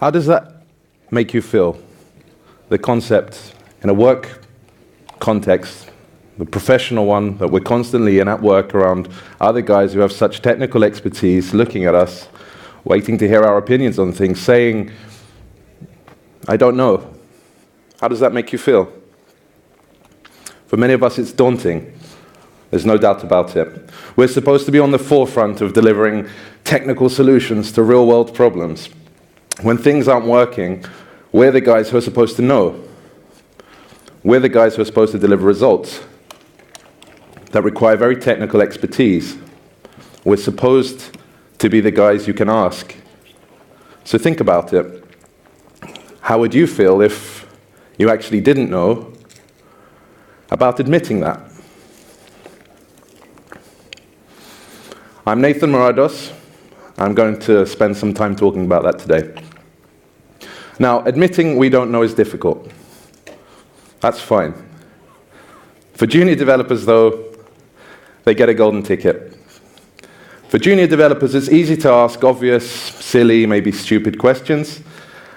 How does that make you feel? The concept in a work context, the professional one that we're constantly in at work around other guys who have such technical expertise looking at us, waiting to hear our opinions on things, saying, I don't know. How does that make you feel? For many of us, it's daunting. There's no doubt about it. We're supposed to be on the forefront of delivering technical solutions to real-world problems. When things aren't working, we're the guys who are supposed to know. We're the guys who are supposed to deliver results that require very technical expertise. We're supposed to be the guys you can ask. So think about it. How would you feel if you actually didn't know about admitting that? I'm Nathan Murados. I'm going to spend some time talking about that today. Now, admitting we don't know is difficult. That's fine. For junior developers, though, they get a golden ticket. For junior developers, it's easy to ask obvious, silly, maybe stupid questions,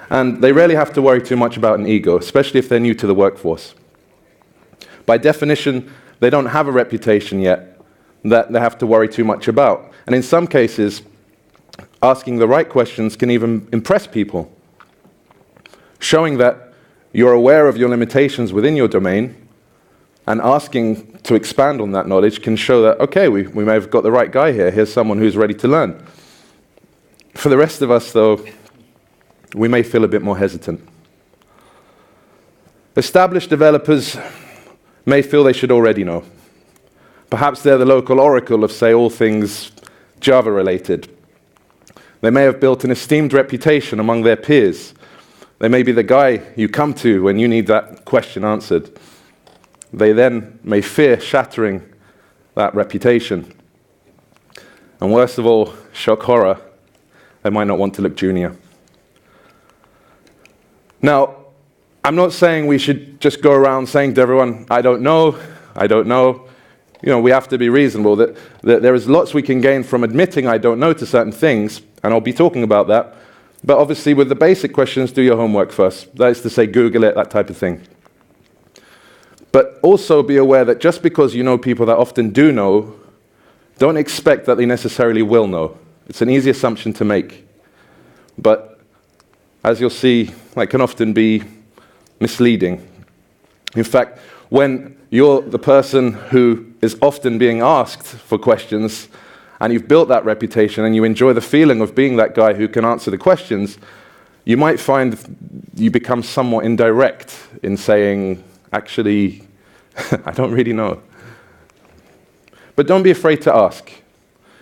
and they rarely have to worry too much about an ego, especially if they're new to the workforce. By definition, they don't have a reputation yet that they have to worry too much about. And in some cases, asking the right questions can even impress people. Showing that you're aware of your limitations within your domain and asking to expand on that knowledge can show that, okay, we may have got the right guy here. Here's someone who's ready to learn. For the rest of us, though, we may feel a bit more hesitant. Established developers may feel they should already know. Perhaps they're the local oracle of, say, all things Java-related. They may have built an esteemed reputation among their peers. They may be the guy you come to when you need that question answered. They then may fear shattering that reputation. And worst of all, shock horror, they might not want to look junior. Now, I'm not saying we should just go around saying to everyone, I don't know, I don't know. You know, we have to be reasonable, that there is lots we can gain from admitting I don't know to certain things, and I'll be talking about that. But obviously with the basic questions, do your homework first. That is to say, Google it, that type of thing. But also be aware that just because you know people that often do know, don't expect that they necessarily will know. It's an easy assumption to make. But as you'll see, that can often be misleading. In fact, when you're the person who is often being asked for questions, and you've built that reputation and you enjoy the feeling of being that guy who can answer the questions, you might find you become somewhat indirect in saying, actually, I don't really know. But don't be afraid to ask.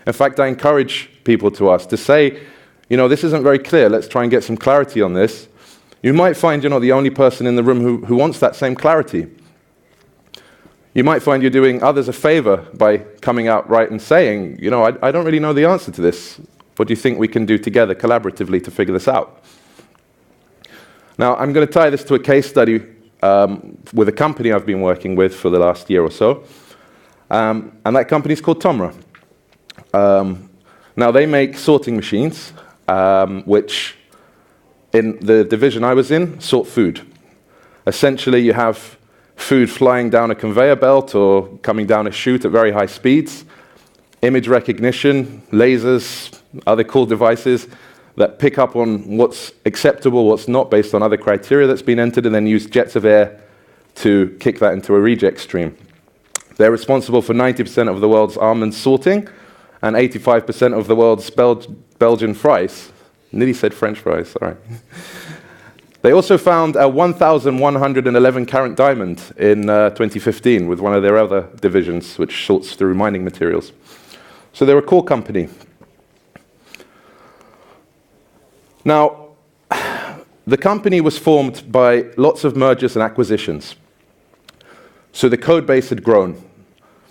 In fact, I encourage people to ask, to say, you know, this isn't very clear, let's try and get some clarity on this. You might find you're not the only person in the room who wants that same clarity. You might find you're doing others a favor by coming out right and saying, you know, I don't really know the answer to this. What do you think we can do together collaboratively to figure this out? Now, I'm going to tie this to a case study with a company I've been working with for the last year or so. And that company is called Tomra. Now, they make sorting machines, which in the division I was in, sort food. Essentially, you have food flying down a conveyor belt or coming down a chute at very high speeds, image recognition, lasers, other cool devices that pick up on what's acceptable, what's not, based on other criteria that's been entered, and then use jets of air to kick that into a reject stream. They're responsible for 90% of the world's almond sorting and 85% of the world's Belgian fries. Nearly said French fries, sorry. They also found a 1,111 carat diamond in 2015 with one of their other divisions, which sorts through mining materials. So they're a core company. Now, the company was formed by lots of mergers and acquisitions. So the code base had grown,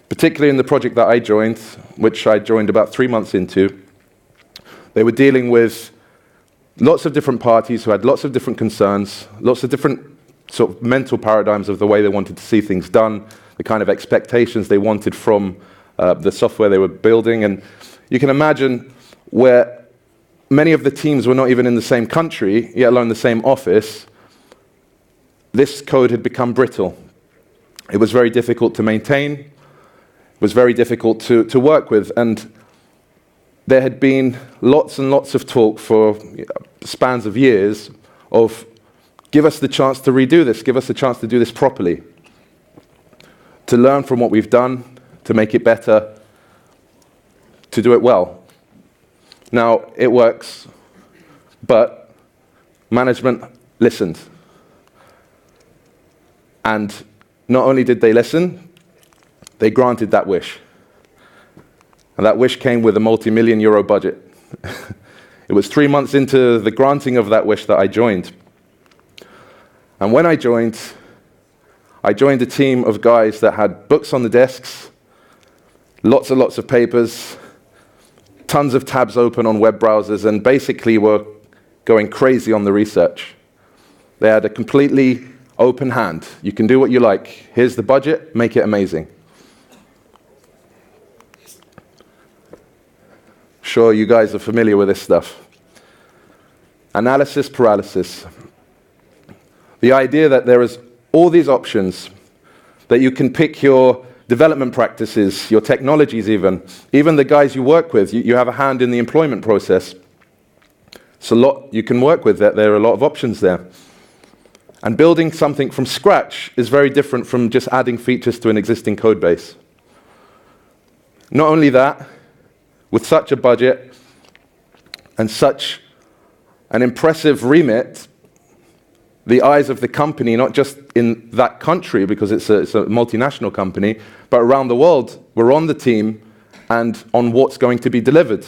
particularly in the project that I joined, which I joined about 3 months into. They were dealing with lots of different parties who had lots of different concerns, lots of different sort of mental paradigms of the way they wanted to see things done, the kind of expectations they wanted from the software they were building. And you can imagine where many of the teams were not even in the same country, yet alone the same office, this code had become brittle. It was very difficult to maintain, it was very difficult to work with, and there had been lots and lots of talk for spans of years of, give us the chance to redo this, give us the chance to do this properly, to learn from what we've done, to make it better, to do it well. Now, it works, but management listened. And not only did they listen, they granted that wish. And that wish came with a multi-million euro budget. It was 3 months into the granting of that wish that I joined. And when I joined a team of guys that had books on the desks, lots and lots of papers, tons of tabs open on web browsers, and basically were going crazy on the research. They had a completely open hand. You can do what you like. Here's the budget, make it amazing. Sure, you guys are familiar with this stuff. Analysis paralysis. The idea that there is all these options, that you can pick your development practices, your technologies even the guys you work with, you have a hand in the employment process. It's a lot you can work with, there are a lot of options there. And building something from scratch is very different from just adding features to an existing code base. Not only that, with such a budget and such an impressive remit, the eyes of the company, not just in that country, because it's a multinational company, but around the world, were on the team and on what's going to be delivered.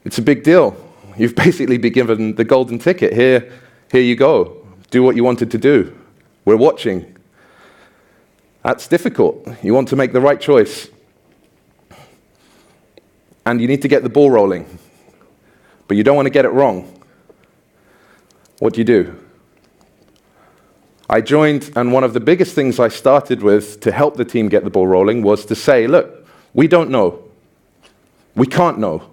It's a big deal. You've basically been given the golden ticket. Here you go. Do what you wanted to do. We're watching. That's difficult. You want to make the right choice. And you need to get the ball rolling. But you don't want to get it wrong. What do? I joined, and one of the biggest things I started with to help the team get the ball rolling was to say, look, we don't know. We can't know.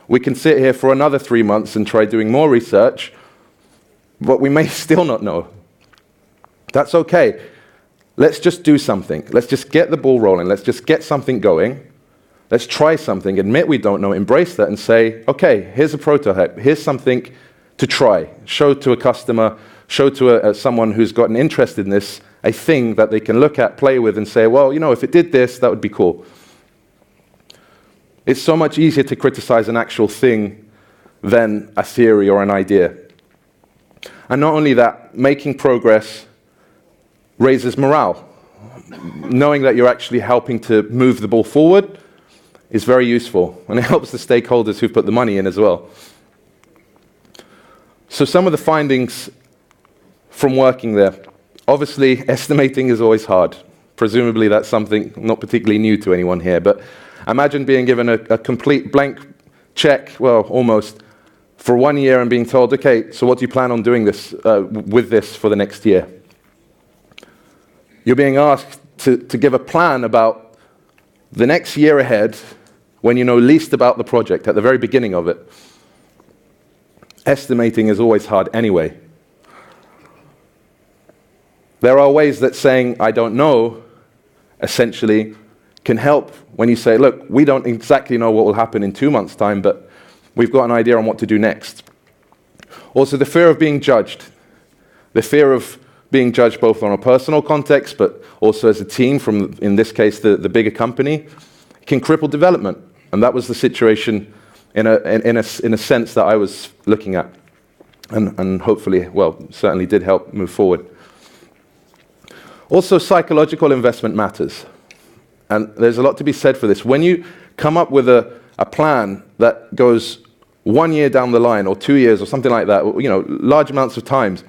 We can sit here for another 3 months and try doing more research, but we may still not know. That's okay. Let's just do something. Let's just get the ball rolling. Let's just get something going. Let's try something, admit we don't know, embrace that, and say, okay, here's a prototype. Here's something to try. Show to a customer, show to someone who's got an interest in this, a thing that they can look at, play with, and say, well, you know, if it did this, that would be cool. It's so much easier to criticize an actual thing than a theory or an idea. And not only that, making progress raises morale. Knowing that you're actually helping to move the ball forward is very useful, and it helps the stakeholders who've put the money in as well. So some of the findings from working there. Obviously, estimating is always hard. Presumably that's something not particularly new to anyone here, but imagine being given a complete blank check, well, almost, for 1 year and being told, okay, so what do you plan on doing with this for the next year? You're being asked to give a plan about the next year ahead when you know least about the project, at the very beginning of it. Estimating is always hard anyway. There are ways that saying, I don't know, essentially, can help when you say, look, we don't exactly know what will happen in 2 months' time, but we've got an idea on what to do next. Also, the fear of being judged. The fear of being judged both on a personal context, but also as a team from, in this case, the bigger company, can cripple development. And that was the situation in a sense that I was looking at. And hopefully, well, certainly did help move forward. Also, psychological investment matters. And there's a lot to be said for this. When you come up with a plan that goes 1 year down the line, or 2 years, or something like that, you know, large amounts of times,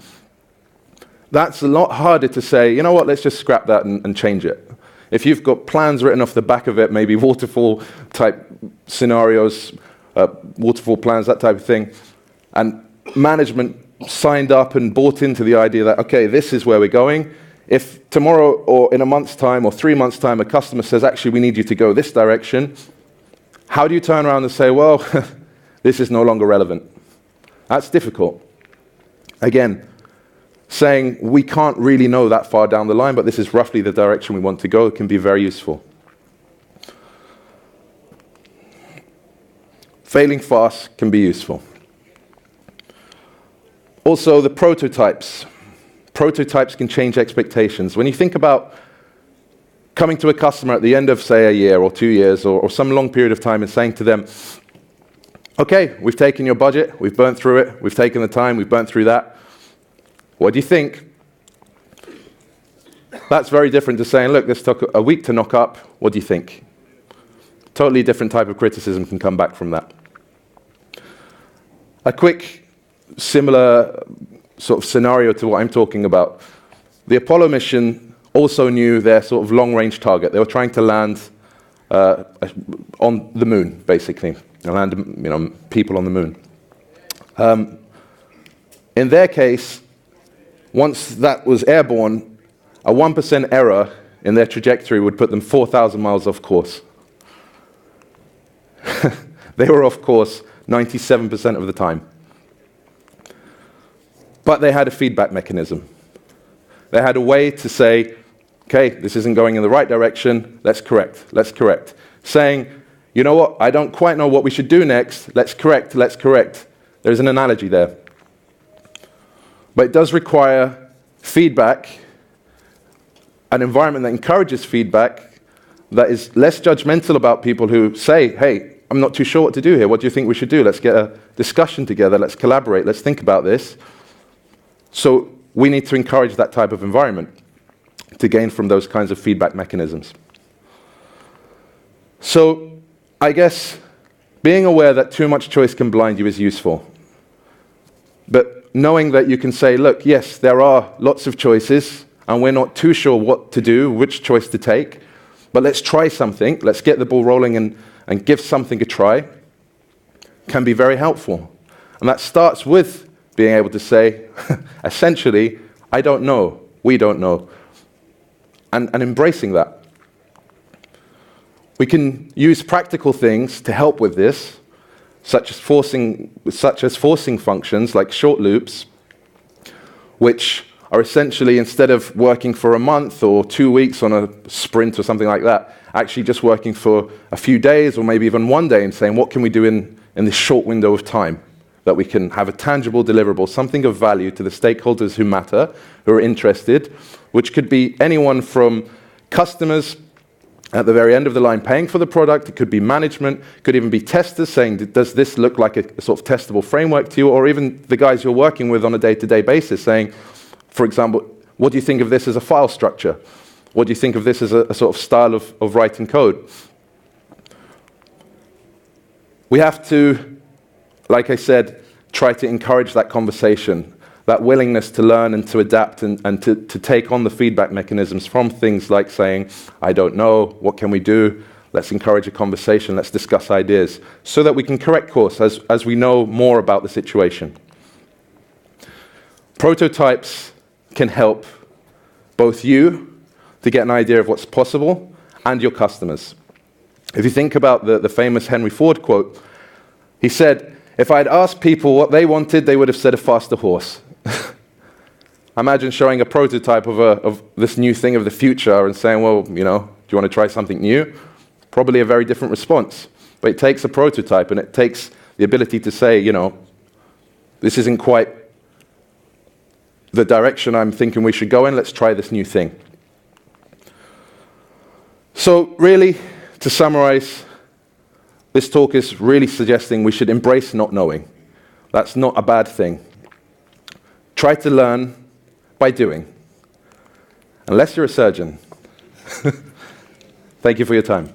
that's a lot harder to say, you know what, let's just scrap that and change it. If you've got plans written off the back of it, maybe waterfall type scenarios, waterfall plans, that type of thing, and management signed up and bought into the idea that, okay, this is where we're going. If tomorrow or in a month's time or 3 months' time a customer says, actually, we need you to go this direction, how do you turn around and say, well, this is no longer relevant. That's difficult. Again, saying we can't really know that far down the line, but this is roughly the direction we want to go, can be very useful. Failing fast can be useful. Also, the prototypes. Prototypes can change expectations. When you think about coming to a customer at the end of, say, a year or 2 years or some long period of time and saying to them, okay, we've taken your budget, we've burnt through it, we've taken the time, we've burnt through that. What do you think? That's very different to saying, look, this took a week to knock up, what do you think? Totally different type of criticism can come back from that. A quick, similar sort of scenario to what I'm talking about. The Apollo mission also knew their sort of long-range target. They were trying to land on the moon, basically, and land people on the moon. In their case, once that was airborne, a 1% error in their trajectory would put them 4,000 miles off course. They were off course 97% of the time. But they had a feedback mechanism. They had a way to say, okay, this isn't going in the right direction, let's correct. Saying, you know what, I don't quite know what we should do next, let's correct. There's an analogy there. But it does require feedback, an environment that encourages feedback, that is less judgmental about people who say, hey, I'm not too sure what to do here, what do you think we should do? Let's get a discussion together, let's collaborate, let's think about this. So we need to encourage that type of environment to gain from those kinds of feedback mechanisms. So I guess being aware that too much choice can blind you is useful. But knowing that you can say, look, yes, there are lots of choices, and we're not too sure what to do, which choice to take, but let's try something, let's get the ball rolling and give something a try, can be very helpful. And that starts with being able to say, essentially, I don't know, we don't know, and embracing that. We can use practical things to help with this, such as forcing functions like short loops, which are essentially, instead of working for a month or 2 weeks on a sprint or something like that, actually just working for a few days or maybe even one day and saying, what can we do in this short window of time that we can have a tangible deliverable, something of value to the stakeholders who matter, who are interested, which could be anyone from customers at the very end of the line paying for the product, it could be management, could even be testers saying, does this look like a sort of testable framework to you, or even the guys you're working with on a day-to-day basis saying, for example, what do you think of this as a file structure? What do you think of this as a sort of style of writing code? We have to, like I said, try to encourage that conversation, that willingness to learn and to adapt and to take on the feedback mechanisms from things like saying, I don't know, what can we do? Let's encourage a conversation, let's discuss ideas, so that we can correct course as we know more about the situation. Prototypes can help both you to get an idea of what's possible and your customers. If you think about the famous Henry Ford quote, he said, if I'd asked people what they wanted, they would have said a faster horse. Imagine showing a prototype of this new thing of the future and saying, well, do you want to try something new? Probably a very different response. But it takes a prototype and it takes the ability to say, this isn't quite the direction I'm thinking we should go in, let's try this new thing. So really, to summarize, this talk is really suggesting we should embrace not knowing. That's not a bad thing. Try to learn by doing. Unless you're a surgeon. Thank you for your time.